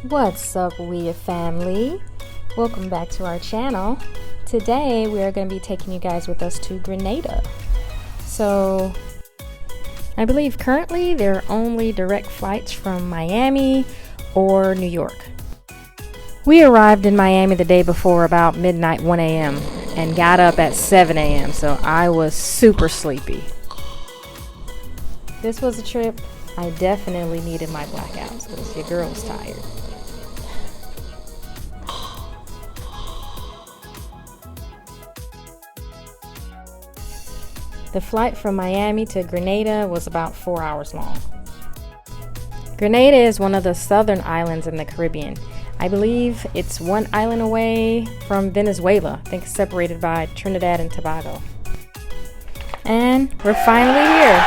What's up, WhereYouAt family? Welcome back to our channel. Today we are going to be taking you guys with us to Grenada. So I believe currently there are only direct flights from Miami or New York. We arrived in Miami the day before about midnight 1 a.m. and got up at 7 a.m. so I was super sleepy. This was a trip I definitely needed my blackouts because your girl was tired. The flight from Miami to Grenada was about 4 hours long. Grenada is one of the southern islands in the Caribbean. I believe it's one island away from Venezuela. I think it's separated by Trinidad and Tobago. And we're finally here.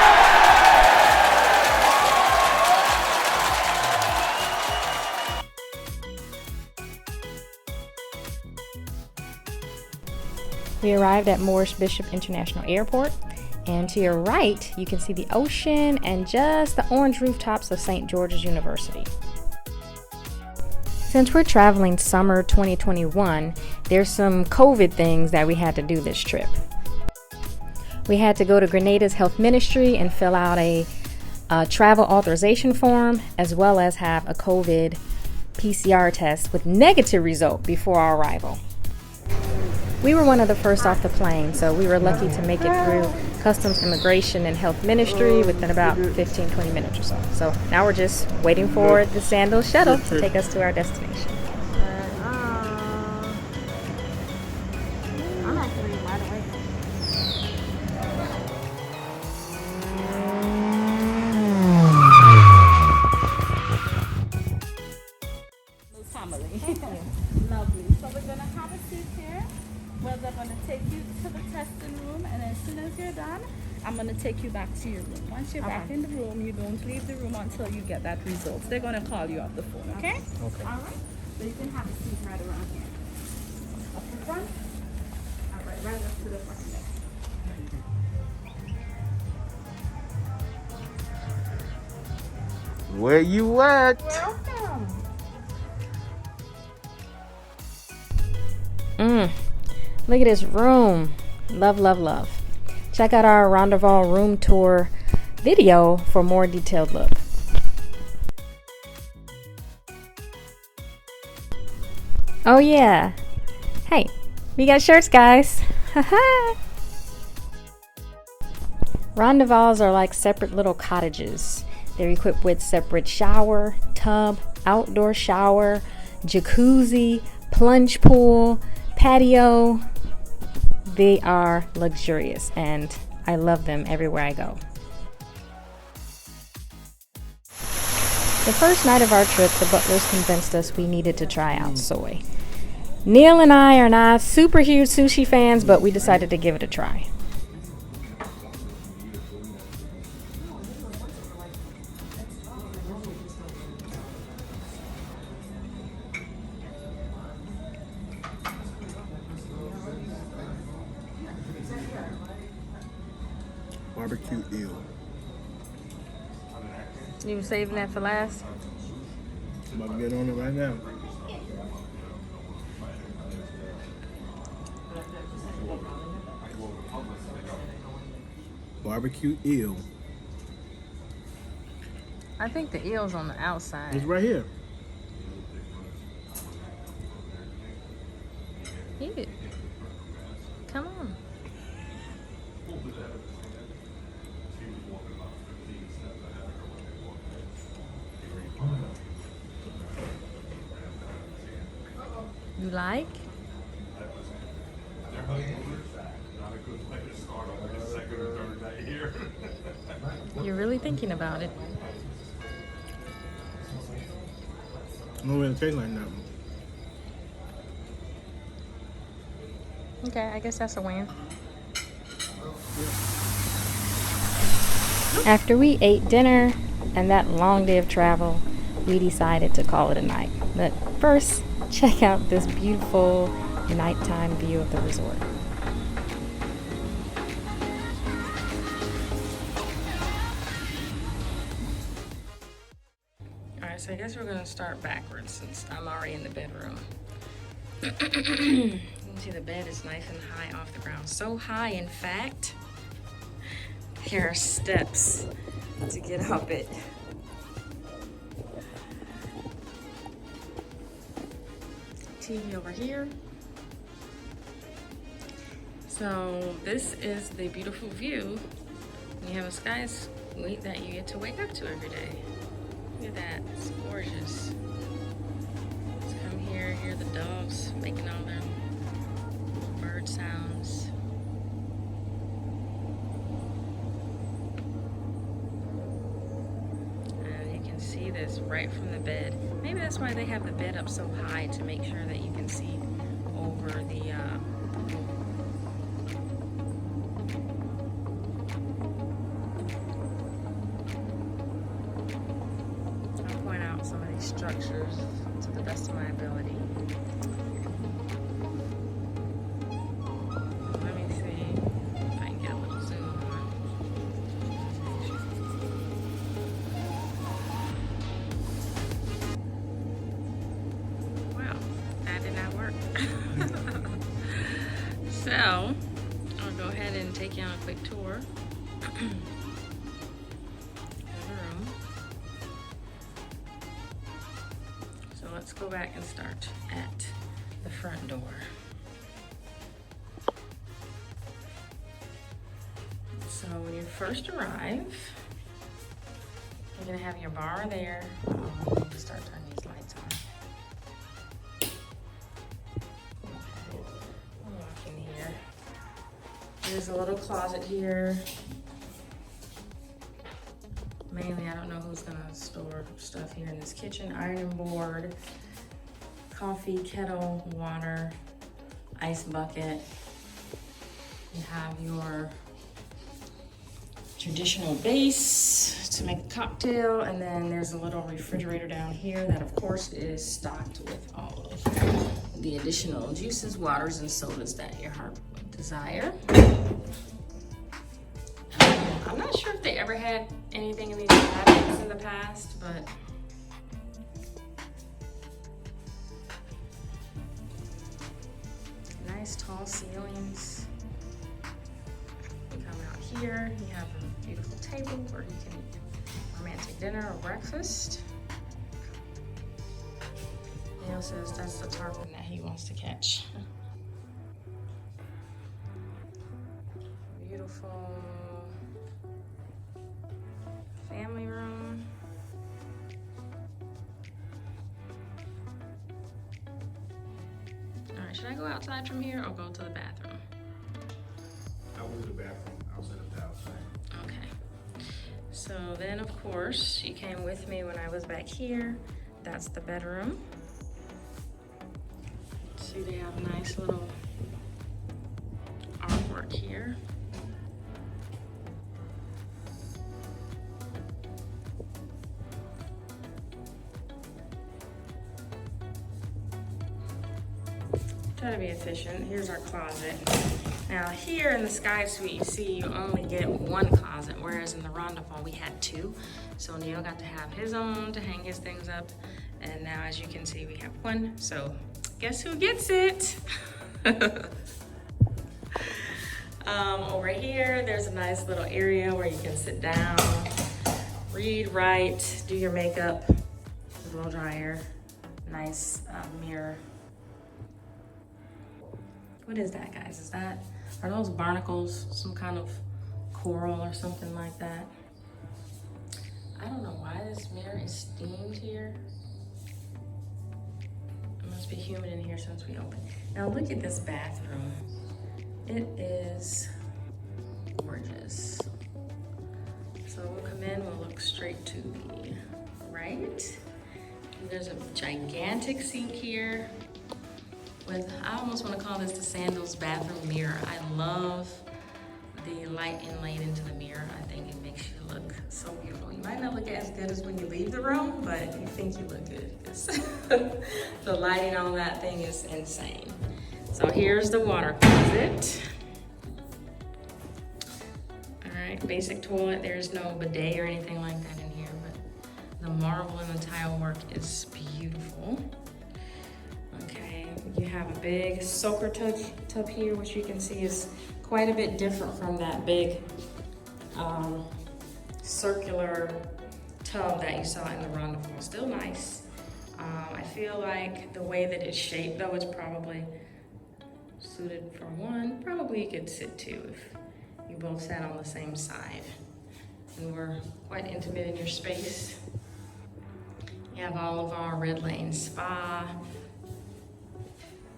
We arrived at Moorish Bishop International Airport, and to your right you can see the ocean and just the orange rooftops of St. George's University. Since we're traveling summer 2021, there's some COVID things that we had to do this trip. We had to go to Grenada's health ministry and fill out a travel authorization form, as well as have a COVID PCR test with negative result before our arrival. We were one of the first off the plane, so we were lucky to make it through Customs, Immigration, and Health Ministry within about 15-20 minutes or so. So now we're just waiting for the Sandals shuttle to take us to our destination. I'm actually right away. Family. Lovely. So we're going to have a seat here where they're going to take you to the testing room, and as soon as you're done, I'm going to take you back to your room. Once you're back in the room, you don't leave the room until you get that result. They're going to call you off the phone, okay? Okay. All right. So you can have a seat right around here. Up in front. All right, right up to the front there. Where you at? Welcome. Look at this room. Love, love, love. Check out our Rondoval room tour video for a more detailed look. Oh yeah. Hey, we got shirts, guys. Rondovals are like separate little cottages. They're equipped with separate shower, tub, outdoor shower, jacuzzi, plunge pool, patio. They are luxurious and I love them everywhere I go. The first night of our trip, the butlers convinced us we needed to try out soy. Neal and I are not super huge sushi fans, but we decided to give it a try. Barbecue eel. You were saving that for last? I'm about to get on it right now. Barbecue eel. I think the eel's on the outside. It's right here. Eat it. Come on. You like? You're really thinking about it. I don't really taste like nothing. Okay, I guess that's a win. After we ate dinner and that long day of travel, we decided to call it a night. But first, check out this beautiful nighttime view of the resort. so I guess we're gonna start backwards since I'm already in the bedroom. You can see the bed is nice and high off the ground. So high, in fact, here are steps to get up it. TV over here. So this is the beautiful view. You have a sky suite that you get to wake up to every day. Look at that, it's gorgeous. Let's come here, hear the dogs making all their bird sounds. And you can see this right from the bed. Maybe that's why they have the bed up so high, to make sure that you can see over the pool. I'll point out some of these structures to the best of my ability. Let me see if I can get a little zoom on. Wow, that did not work. So, I'll go ahead and take you on a quick tour of the room. So let's go back and start at the front door. So when you first arrive, you're gonna have your bar there. I need to start turning these lights on. I'll walk in here. There's a little closet here. Mainly, I don't know who's gonna store stuff here in this kitchen. Ironing board, coffee, kettle, water, ice bucket. You have your traditional base to make a cocktail, and then there's a little refrigerator down here that of course is stocked with all of the additional juices, waters, and sodas that your heart would desire. I'm not sure if they ever had anything in these cabinets in the past, but nice tall ceilings. You come out here, you have a beautiful table where you can eat romantic dinner or breakfast. Neal says that's the tarpon that he wants to catch. Beautiful family room. All right, should I go outside from here or go to the bathroom? I'll go to the bathroom. I'll set up the outside. Okay. So then, of course, you came with me when I was back here. That's the bedroom. See, they have nice little artwork here. Try to be efficient. Here's our closet. Now here in the Sky Suite, you see you only get one closet, whereas in the Rondoval we had two. So Neal got to have his own to hang his things up. And now as you can see, we have one. So guess who gets it? Over here, there's a nice little area where you can sit down, read, write, do your makeup, blow dryer, nice mirror. What is that, guys? Are those barnacles, some kind of coral or something like that? I don't know why this mirror is steamed here. It must be humid in here since we opened. Now look at this bathroom. It is gorgeous. So we'll come in, we'll look straight to the right. There's a gigantic sink here with, I almost want to call this the Sandals bathroom mirror. I love the light inlaid into the mirror. I think it makes you look so beautiful. You might not look as good as when you leave the room, but you think you look good because the lighting on that thing is insane. So here's the water closet. All right, basic toilet. There's no bidet or anything like that in here, but The marble and the tile work is beautiful. Okay, you have a big soaker tub here, which you can see is quite a bit different from that big circular tub that you saw in the Rondoval. Still nice. I feel like the way that it's shaped though, it's probably suited for one. Probably you could sit two if you both sat on the same side and were quite intimate in your space. You have all of our Red Lane spa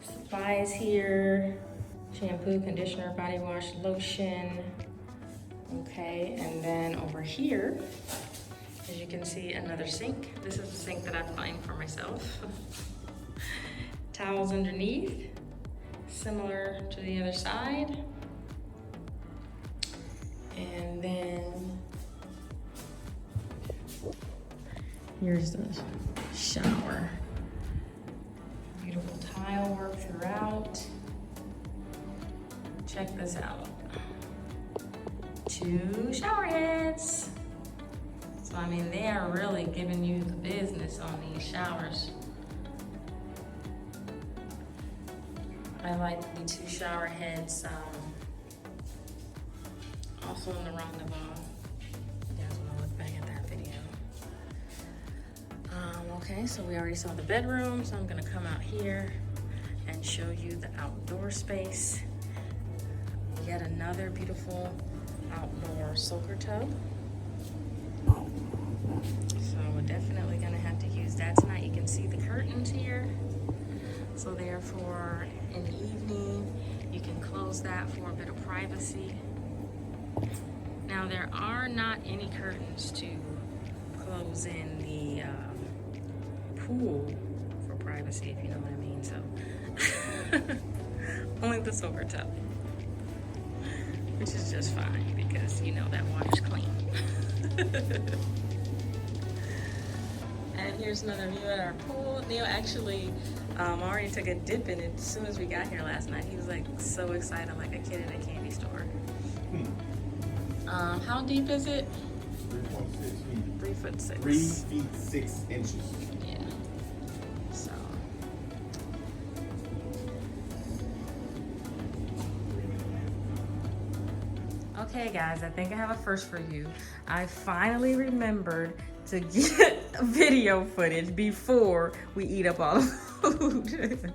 supplies here. Shampoo, conditioner, body wash, lotion. Okay, and then over here, as you can see, another sink. This is a sink that I'm buying for myself. Towels underneath, similar to the other side. And then here's the shower. Beautiful tile work throughout. Check this out. 2 shower heads. So I mean, they are really giving you the business on these showers. I like the 2 shower heads also in the Rondoval. You guys wanna look back at that video. Okay, so we already saw the bedroom, so I'm gonna come out here and show you the outdoor space. Yet another beautiful outdoor soaker tub. So we're definitely gonna have to use that tonight. You can see the curtains here. So therefore, in the evening, you can close that for a bit of privacy. Now there are not any curtains to close in the pool for privacy, if you know what I mean. So only the soaker tub, which is just fine because you know that water's clean. And here's another view at our pool. Neal actually already took a dip in it as soon as we got here last night. He was like so excited, like a kid in a candy store. How deep is it? 3.6 feet. 3'6". 3 feet 6 inches. Yeah. So. Okay guys, I think I have a first for you. I finally remembered to get video footage before we eat up all the food.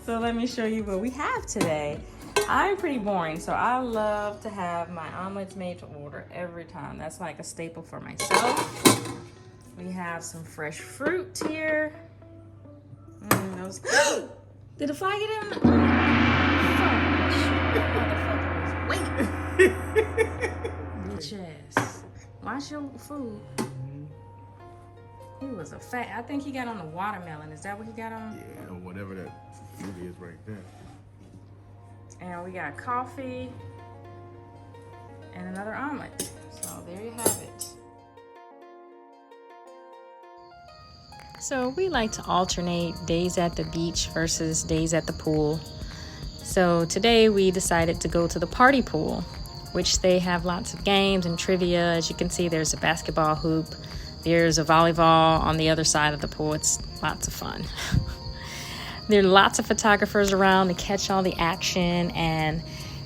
So let me show you what we have today. I'm pretty boring, so I love to have my omelets made to order every time. That's like a staple for myself. We have some fresh fruit here. Those. Did the fly get in? Wait. Bitch ass. Watch your food. He was a fat. I think he got on the watermelon. Is that what he got on? Yeah, or whatever that fruit is right there. And we got coffee and another omelet. So there you have it. So we like to alternate days at the beach versus days at the pool. So today we decided to go to the party pool, which they have lots of games and trivia. As you can see, there's a basketball hoop. There's a volleyball on the other side of the pool. It's lots of fun. There are lots of photographers around to catch all the action and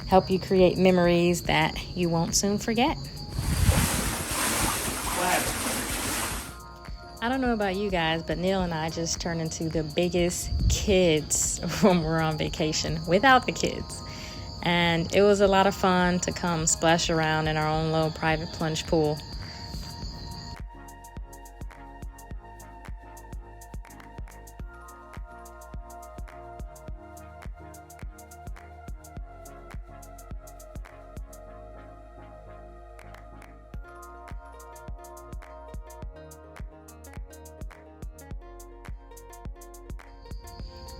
help you create memories that you won't soon forget. I don't know about you guys, but Neal and I just turned into the biggest kids when we're on vacation without the kids. And it was a lot of fun to come splash around in our own little private plunge pool.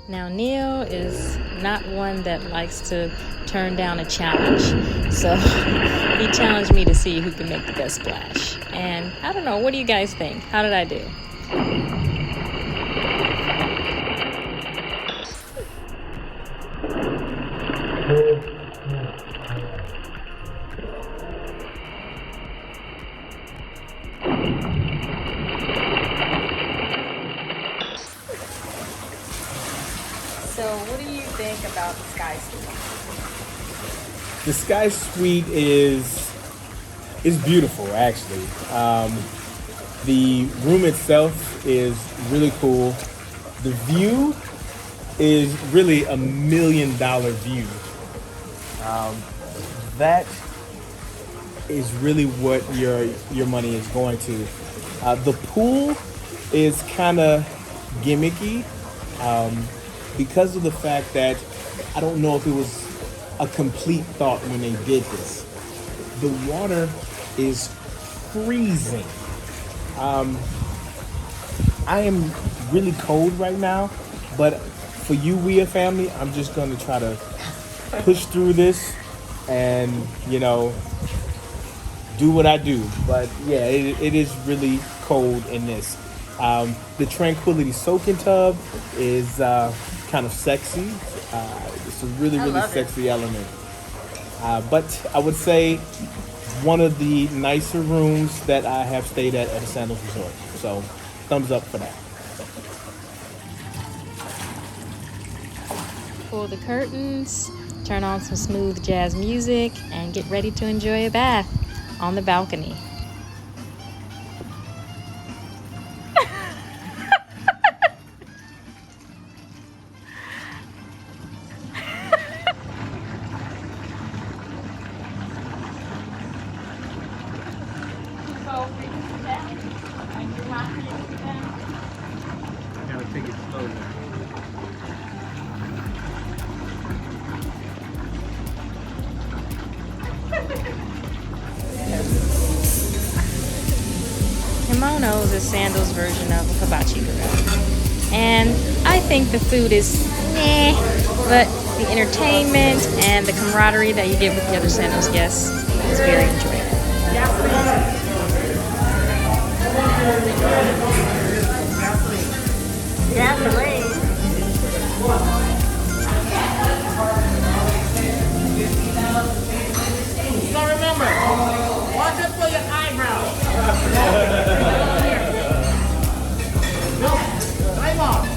Now, Neal is not one that likes to turn down a challenge, so he challenged me to see who can make the best splash. And I don't know, what do you guys think? How did I do? So what do you think about the Sky Suite? The Sky Suite is beautiful, actually. The room itself is really cool. The view is really $1 million view. That is really what your money is going to. The pool is kind of gimmicky because of the fact that I don't know if it was a complete thought when they did this. The water is freezing. I am really cold right now, but for you, WhereYouAt family, I'm just gonna try to push through this and, do what I do. But yeah, it is really cold in this. The Tranquility soaking tub is kind of sexy. It's a really sexy element. But I would say one of the nicer rooms that I have stayed at a Sandals Resort. So thumbs up for that. Pull the curtains, turn on some smooth jazz music, and get ready to enjoy a bath on the balcony. I gotta take it slowly. Kimonos is Sandals' version of a hibachi grill. And I think the food is but the entertainment and the camaraderie that you get with the other Sandals guests is very enjoyable. So remember, watch out for your eyebrows. No, time off.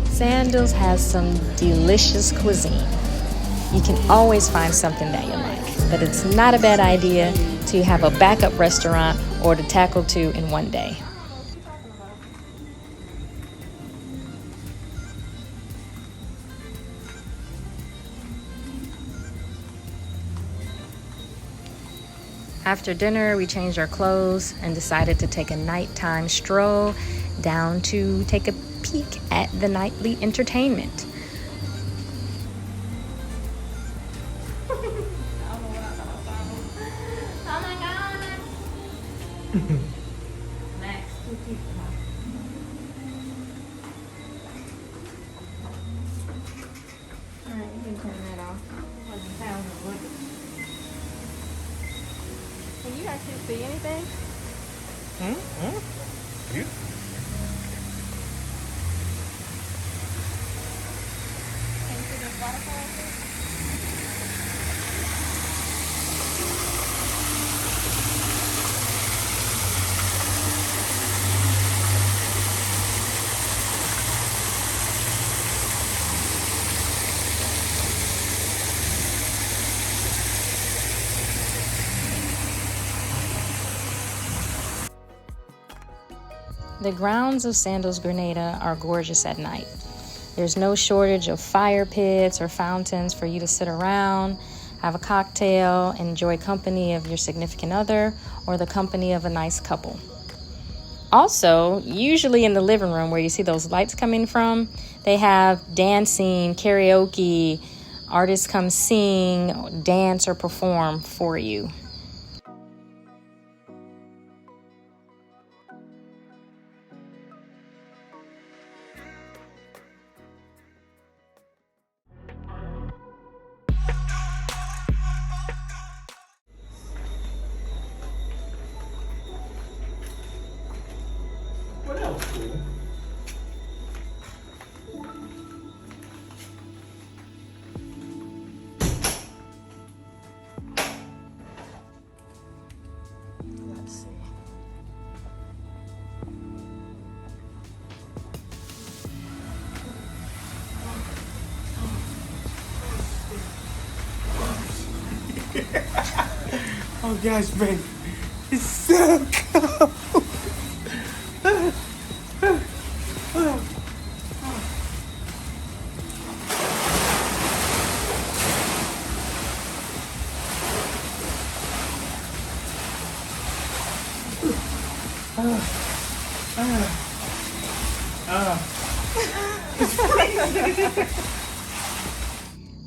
Sandals has some delicious cuisine. You can always find something that you like, but it's not a bad idea to have a backup restaurant or to tackle two in one day. After dinner, we changed our clothes and decided to take a nighttime stroll down to take a peek at the nightly entertainment. Can you actually see anything? You? Can you see this waterfall? The grounds of Sandals Grenada are gorgeous at night. There's no shortage of fire pits or fountains for you to sit around, have a cocktail, enjoy company of your significant other, or the company of a nice couple. Also, usually in the living room where you see those lights coming from, they have dancing, karaoke, artists come sing, dance, or perform for you. What else, cool? Oh gosh, man. It's so cold.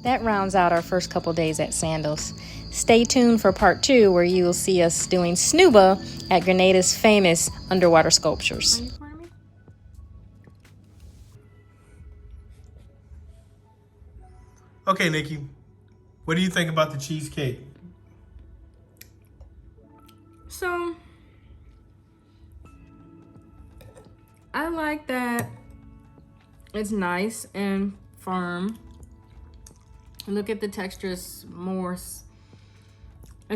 That rounds out our first couple days at Sandals. Stay tuned for part 2, where you will see us doing snuba at Grenada's famous underwater sculptures. Okay, Nikki, what do you think about the cheesecake? So, I like that it's nice and firm. Look at the texture, it's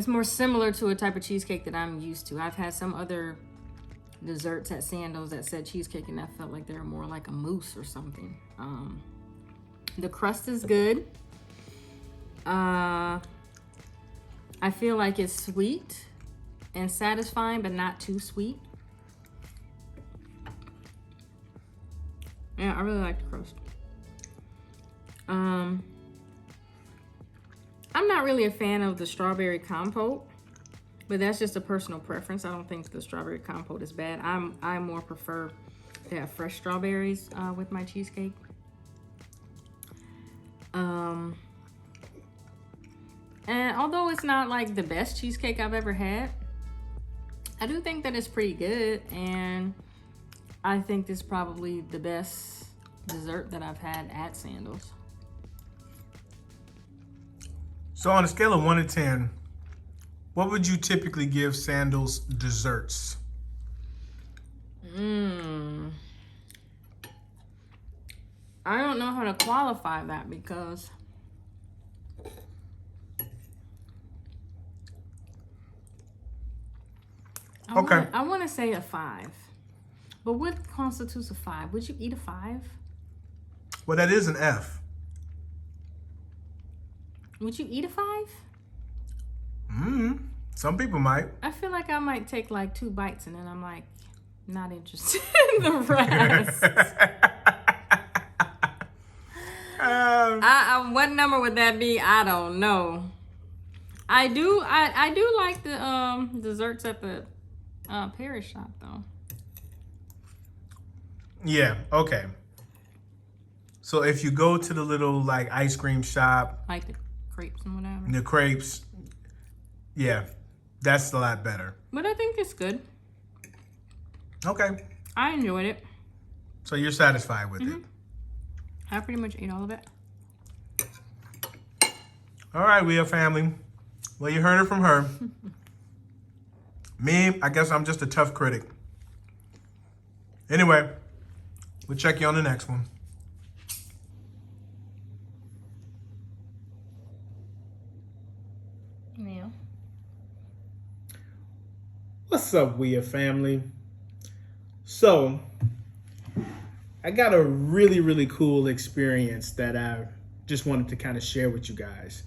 more similar to a type of cheesecake that I'm used to. I've had some other desserts at Sandals that said cheesecake, and I felt like they were more like a mousse or something. The crust is good. I feel like it's sweet and satisfying, but not too sweet. Yeah, I really like the crust. I'm not really a fan of the strawberry compote, but that's just a personal preference. I don't think the strawberry compote is bad. I more prefer to have fresh strawberries with my cheesecake. And although it's not like the best cheesecake I've ever had, I do think that it's pretty good, and I think this is probably the best dessert that I've had at Sandals. So on a scale of 1 to 10, what would you typically give Sandals desserts? I don't know how to qualify that because I want to say a 5. But what constitutes a 5? Would you eat a 5? Well, that is an F. Would you eat a 5? Some people might. I feel like I might take like 2 bites and then I'm like not interested in the rest. What number would that be? I don't know. I do like the desserts at the Paris shop though. Yeah, okay. So if you go to the little like ice cream shop, Like the crepes and whatever. the crepes, yeah, that's a lot better. But I think it's good. Okay. I enjoyed it. So you're satisfied with it? I pretty much ate all of it. All right, we have family. Well, you heard it from her. Me, I guess I'm just a tough critic. Anyway, we'll check you on the next one. Neal. What's up, we have family? So, I got a really, really cool experience that I just wanted to kind of share with you guys.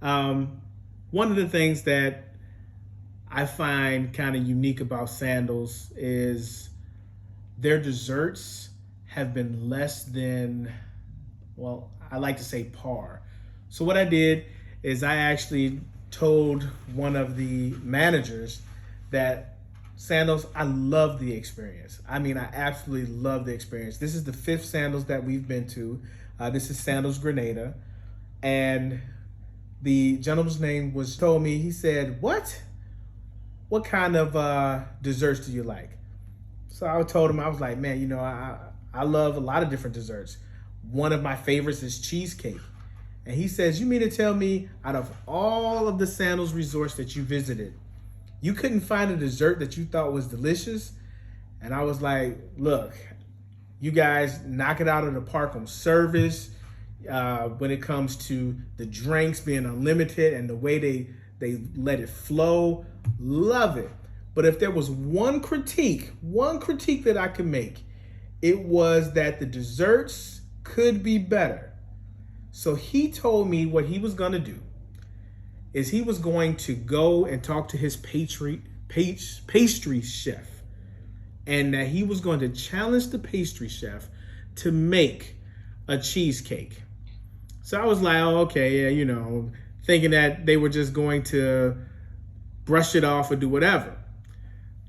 One of the things that I find kind of unique about Sandals is their desserts have been less than, well, I like to say par. So what I did is I actually told one of the managers that Sandals, I love the experience. I mean, I absolutely love the experience. This is the 5th Sandals that we've been to. This is Sandals Grenada. And the gentleman's name was told me, he said, what kind of desserts do you like? So I told him, I was like, man, you know, I love a lot of different desserts. One of my favorites is cheesecake. And he says, you mean to tell me out of all of the Sandals resorts that you visited, you couldn't find a dessert that you thought was delicious? And I was like, look, you guys knock it out of the park on service. When it comes to the drinks being unlimited and the way they let it flow, love it. But if there was one critique that I could make, it was that the desserts could be better. So he told me what he was gonna do is he was going to go and talk to his pastry chef, and that he was going to challenge the pastry chef to make a cheesecake. So I was like, oh, okay, yeah, you know, thinking that they were just going to brush it off or do whatever.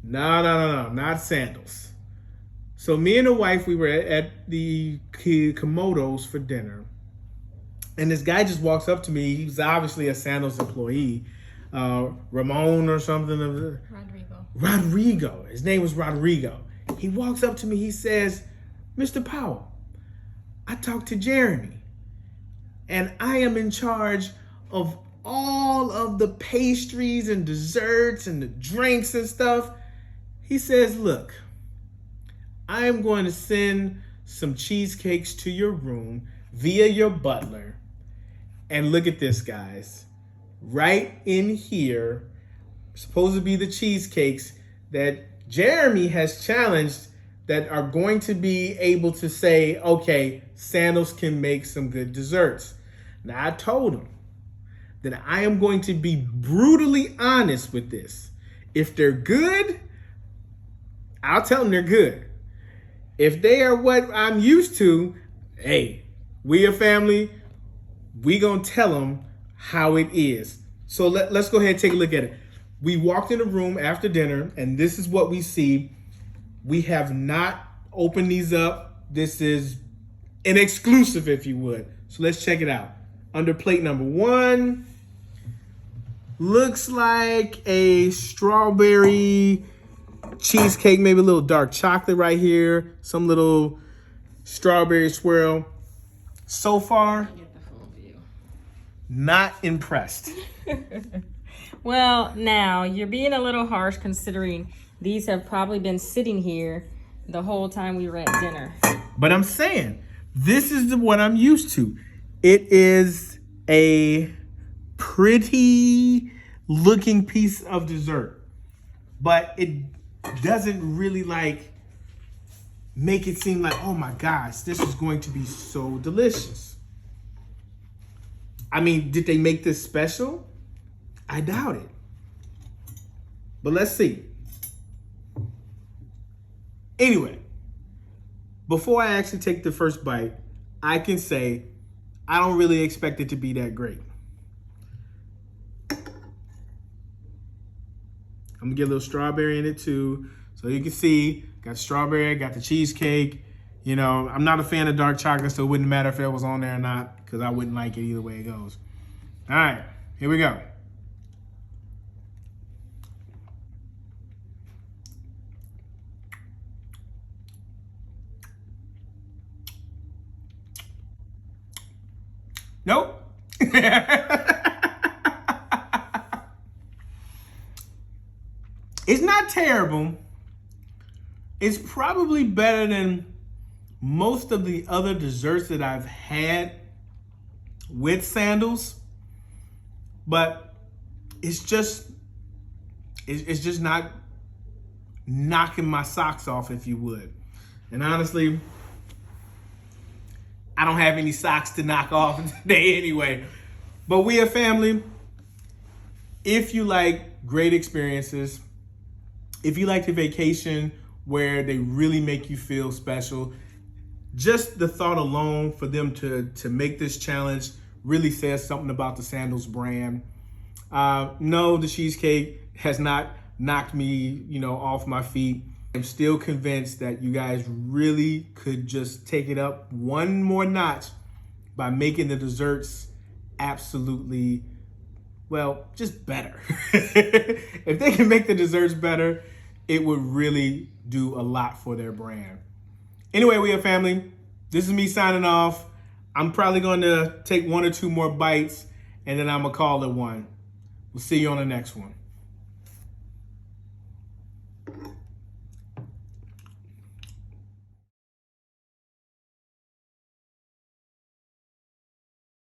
No, not Sandals. So me and the wife, we were at the Kimonos for dinner. And this guy just walks up to me. He was obviously a Sandals employee. Ramon or something. Rodrigo. His name was Rodrigo. He walks up to me. He says, Mr. Powell, I talked to Jeremy. And I am in charge of all of the pastries and desserts and the drinks and stuff. He says, look, I am going to send some cheesecakes to your room via your butler. And look at this, guys. Right in here, supposed to be the cheesecakes that Jeremy has challenged that are going to be able to say, okay, Sandals can make some good desserts. Now, I told him that I am going to be brutally honest with this. If they're good, I'll tell them they're good. If they are what I'm used to, hey, we a family, we gonna tell them how it is. So let's go ahead and take a look at it. We walked in the room after dinner, and this is what we see. We have not opened these up. This is an exclusive, if you would. So let's check it out. Under plate number 1, looks like a strawberry cheesecake, maybe a little dark chocolate right here, some little strawberry swirl. So far, not impressed. Well, now you're being a little harsh considering these have probably been sitting here the whole time we were at dinner. But I'm saying, this is what I'm used to. It is a pretty looking piece of dessert, but it doesn't really like make it seem like, oh my gosh, this is going to be so delicious. I mean, did they make this special? I doubt it. But let's see. Anyway, before I actually take the first bite, I can say I don't really expect it to be that great. I'm gonna get a little strawberry in it too. So you can see, got strawberry, got the cheesecake. You know, I'm not a fan of dark chocolate, so it wouldn't matter if it was on there or not, because I wouldn't like it either way it goes. All right, here we go. Nope. It's not terrible. It's probably better than most of the other desserts that I've had with Sandals, but it's just not knocking my socks off, if you would. And honestly, I don't have any socks to knock off today anyway. But we a family. If you like great experiences, if you like a vacation where they really make you feel special, just the thought alone for them to make this challenge really says something about the Sandals brand. No, the cheesecake has not knocked me, off my feet. I'm still convinced that you guys really could just take it up one more notch by making the desserts absolutely, just better. If they can make the desserts better, it would really do a lot for their brand. Anyway, we are family. This is me signing off. I'm probably going to take 1 or 2 more bites, and then I'm going to call it one. We'll see you on the next one.